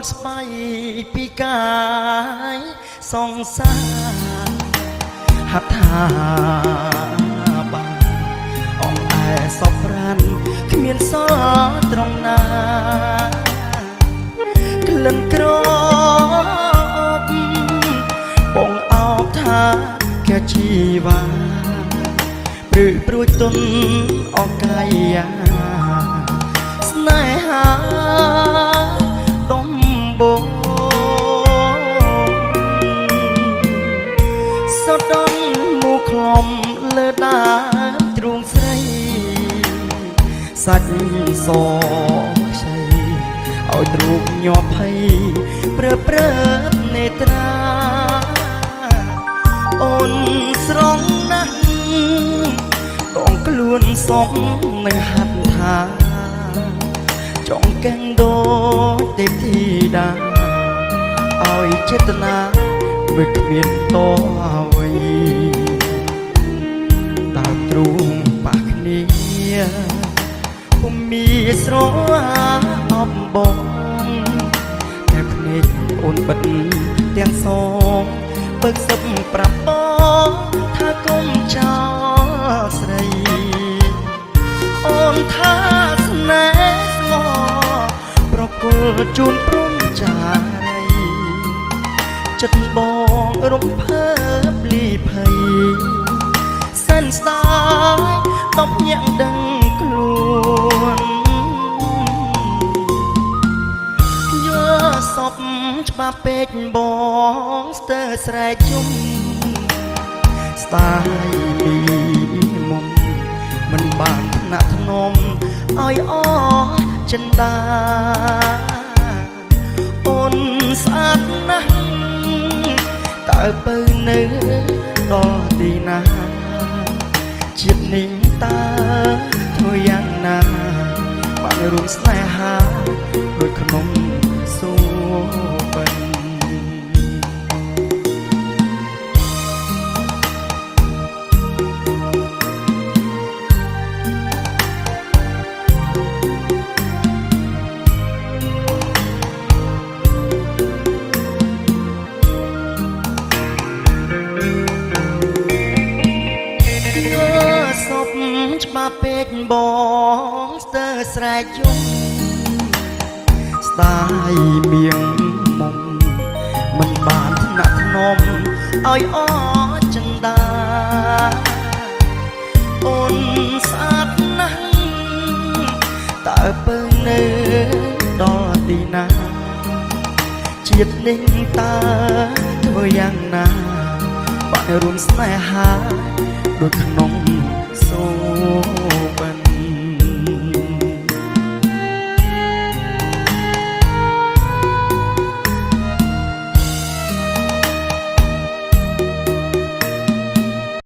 តស្បៃពីកាយសងសាហត្ថាបានអងឯសពប្រានគ្មានសល់ត្រង់ណាក្លិនក្រប់បងអោបថាជាជីវ៉ាព្រឺព្រួយទុនអកាយាស្នេហាដំបងសដនមកខ្លំលើដើមទ្រូងស្រីសាច់សខ្ចីឲ្យទ្រូងញាប់ភ័យព្រើព្រើនេត្រាអូនស្រងណាស់កងខ្លួនសំនឹងហាត់ថាចង់កែងដូរទេពធីតាឲ្យចេតនាមិនគ្មានតអ្វីតើទ្រូងប៉ះគ្នាពុំមានស្រអបបងតែភ្នែកអូនបិទទាំងសងបើកសឹកប្រាប់បងថាកុំចោលស្រីអូនថាស្នេហ៍ស្មោះប្រគល់ជូនព្រមចារីចិត្តបងរំភើបលីភ័យសែនស្ដាយតបញាក់ដឹងខ្លួនយកសពច្បាស់ពេកបងស្ទើរស្រែកជុំស្ដាយពីមុំមិនបានថ្នាក់ធ្នមឲ្យអស់ចិន្តាអូនស្អាតណាស់តើបើនៅដល់ទីណាជាតិនេះតើធ្វើយ៉ាងណាបានរួមស្នេហាដូចក្នុងសូបិនច្បាស់ពេកបងស្ទើរស្រែកយំស្ដាយមៀងមុំមិនបានថ្នាក់ធ្នមឲ្យអស់ចិន្តាអូនស្អាតណាស់តើបើនៅដល់ទីណាជាតិនេះតើធ្វើយ៉ាងណាបានរួមស្នេហាដូចក្នុងសូប